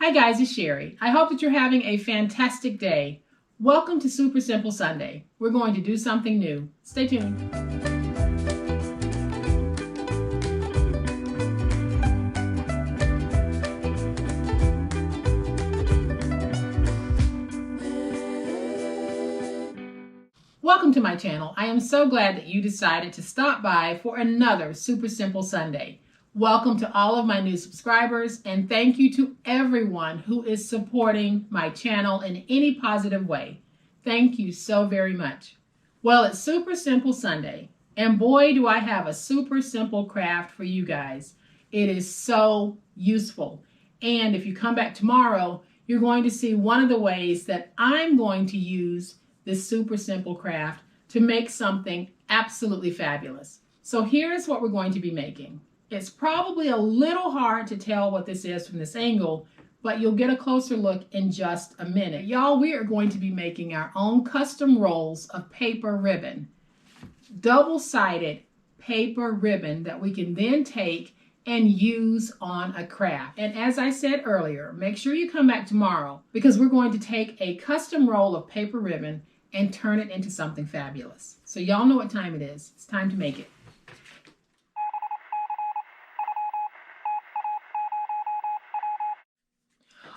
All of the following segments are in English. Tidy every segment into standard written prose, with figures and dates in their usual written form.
Hi guys, it's Sherry. I hope that you're having a fantastic day. Welcome to Super Simple Sunday. We're going to do something new. Stay tuned. Welcome to my channel. I am so glad that you decided to stop by for another Super Simple Sunday. Welcome to all of my new subscribers, and thank you to everyone who is supporting my channel in any positive way. Thank you so very much. Well, it's Super Simple Sunday, and boy, do I have a super simple craft for you guys. It is so useful, and if you come back tomorrow, you're going to see one of the ways that I'm going to use this super simple craft to make something absolutely fabulous. So here's what we're going to be making. It's probably a little hard to tell what this is from this angle, but you'll get a closer look in just a minute. Y'all, we are going to be making our own custom rolls of paper ribbon. Double-sided paper ribbon that we can then take and use on a craft. And as I said earlier, make sure you come back tomorrow because we're going to take a custom roll of paper ribbon and turn it into something fabulous. So y'all know what time it is. It's time to make it.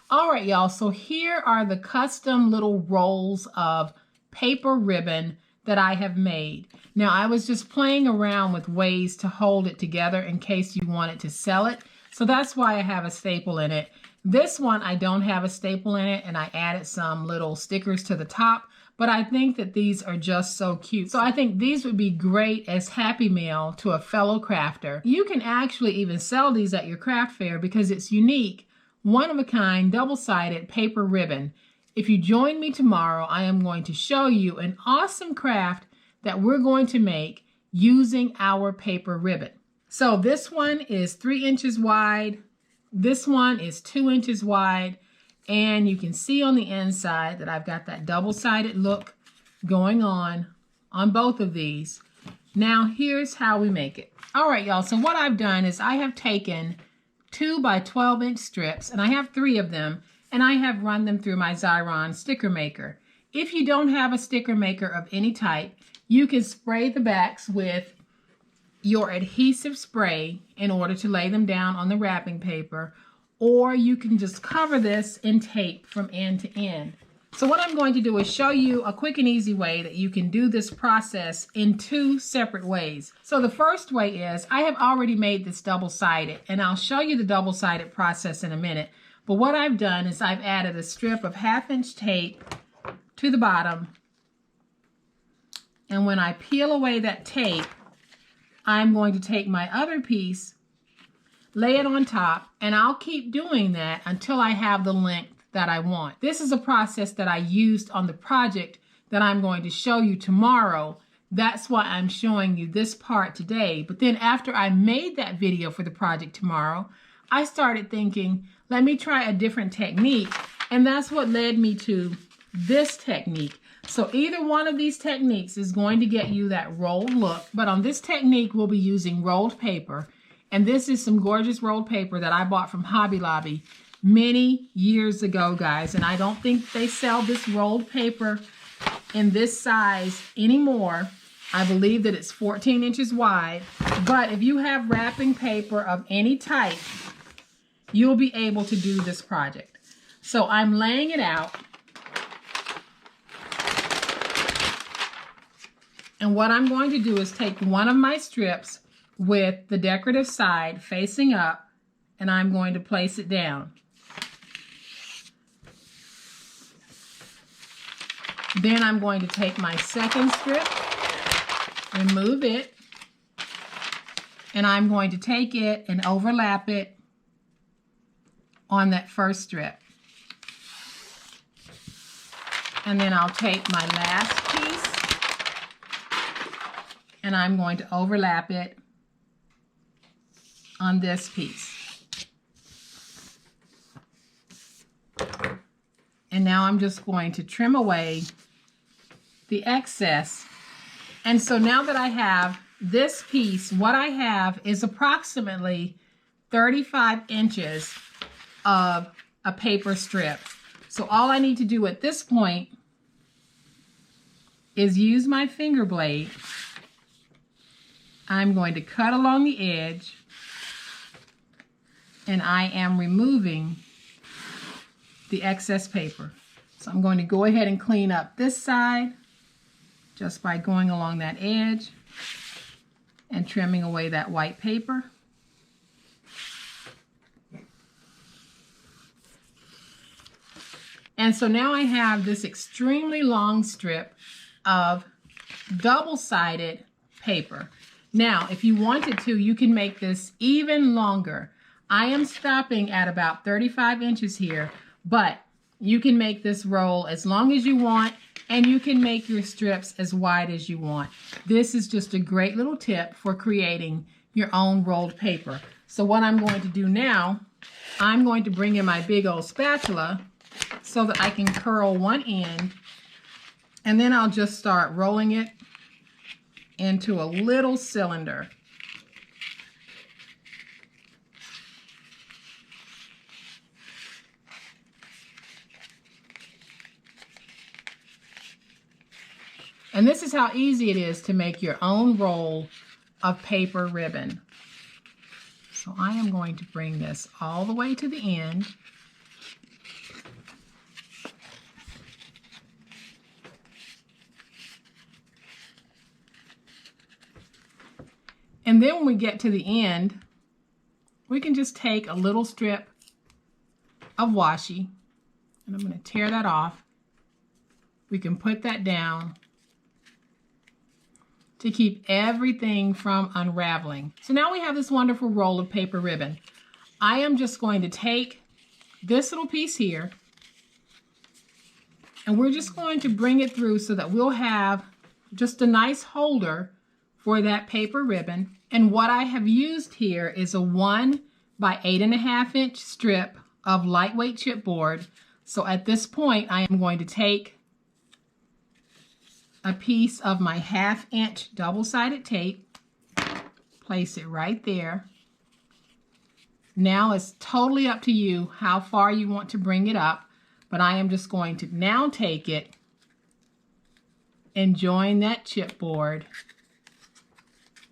All right, y'all, so here are the custom little rolls of paper ribbon that I have made. Now, I was just playing around with ways to hold it together in case you wanted to sell it. So that's why I have a staple in it. This one, I don't have a staple in it, and I added some little stickers to the top, but I think that these are just so cute. So I think these would be great as Happy Mail to a fellow crafter. You can actually even sell these at your craft fair because it's unique. One-of-a-kind, double-sided paper ribbon. If you join me tomorrow, I am going to show you an awesome craft that we're going to make using our paper ribbon. So this one is 3 inches wide. This one is 2 inches wide. And you can see on the inside that I've got that double-sided look going on both of these. Now, here's how we make it. All right, y'all. So what I've done is I have taken 2 by 12 inch strips, and I have 3 of them, and I have run them through my Xyron sticker maker. If you don't have a sticker maker of any type, you can spray the backs with your adhesive spray in order to lay them down on the wrapping paper, or you can just cover this in tape from end to end. So what I'm going to do is show you a quick and easy way that you can do this process in 2 separate ways. So the first way is I have already made this double-sided, and I'll show you the double-sided process in a minute. But what I've done is I've added a strip of 1/2 inch tape to the bottom. And when I peel away that tape, I'm going to take my other piece, lay it on top, and I'll keep doing that until I have the length that I want. This is a process that I used on the project that I'm going to show you tomorrow. That's why I'm showing you this part today. But then after I made that video for the project tomorrow, I started thinking, let me try a different technique. And that's what led me to this technique. So either one of these techniques is going to get you that rolled look. But on this technique, we'll be using rolled paper. And this is some gorgeous rolled paper that I bought from Hobby Lobby many years ago, guys, and I don't think they sell this rolled paper in this size anymore. I believe that it's 14 inches wide, but if you have wrapping paper of any type, you'll be able to do this project. So I'm laying it out, and what I'm going to do is take one of my strips with the decorative side facing up, and I'm going to place it down. Then I'm going to take my second strip, remove it, and I'm going to take it and overlap it on that first strip. And then I'll take my last piece and I'm going to overlap it on this piece. And now I'm just going to trim away the excess. And so now that I have this piece, what I have is approximately 35 inches of a paper strip. So all I need to do at this point is use my finger blade. I'm going to cut along the edge, and I am removing the excess paper. So I'm going to go ahead and clean up this side just by going along that edge and trimming away that white paper. And so now I have this extremely long strip of double-sided paper. Now, if you wanted to, you can make this even longer. I am stopping at about 35 inches here, but you can make this roll as long as you want, and you can make your strips as wide as you want. This is just a great little tip for creating your own rolled paper. So what I'm going to do now, I'm going to bring in my big old spatula so that I can curl one end, and then I'll just start rolling it into a little cylinder. And this is how easy it is to make your own roll of paper ribbon. So I am going to bring this all the way to the end. And then when we get to the end, we can just take a little strip of washi, and I'm going to tear that off. We can put that down to keep everything from unraveling. So now we have this wonderful roll of paper ribbon. I am just going to take this little piece here, and we're just going to bring it through so that we'll have just a nice holder for that paper ribbon. And what I have used here is a 1 by 8.5 inch strip of lightweight chipboard. So at this point, I am going to take a piece of my 1/2 inch double-sided tape, place it right there. Now it's totally up to you how far you want to bring it up, but I am just going to now take it and join that chipboard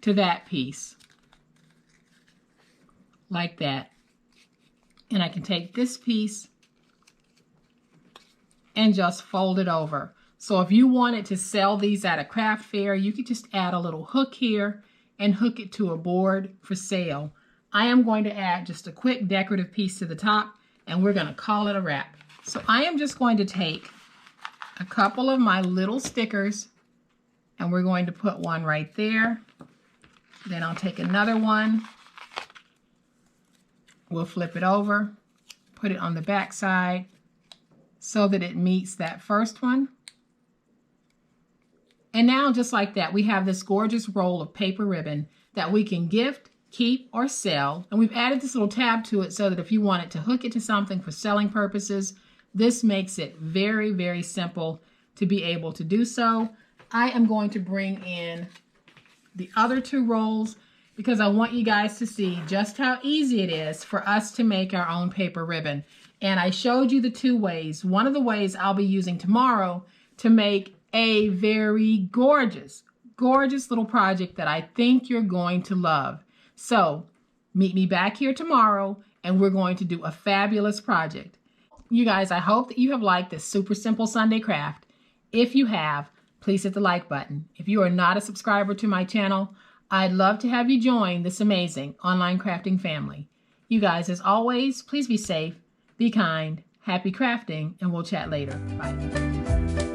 to that piece, like that. And I can take this piece and just fold it over. So if you wanted to sell these at a craft fair, you could just add a little hook here and hook it to a board for sale. I am going to add just a quick decorative piece to the top, and we're going to call it a wrap. So I am just going to take a couple of my little stickers, and we're going to put one right there. Then I'll take another one. We'll flip it over, put it on the back side so that it meets that first one. And now, just like that, we have this gorgeous roll of paper ribbon that we can gift, keep, or sell. And we've added this little tab to it so that if you wanted to hook it to something for selling purposes, this makes it very, very simple to be able to do so. I am going to bring in the other 2 rolls because I want you guys to see just how easy it is for us to make our own paper ribbon. And I showed you the 2 ways. One of the ways I'll be using tomorrow to make a very gorgeous, gorgeous little project that I think you're going to love. So meet me back here tomorrow, and we're going to do a fabulous project. You guys, I hope that you have liked this super simple Sunday craft. If you have, please hit the like button. If you are not a subscriber to my channel, I'd love to have you join this amazing online crafting family. You guys, as always, please be safe, be kind, happy crafting, and we'll chat later. Bye.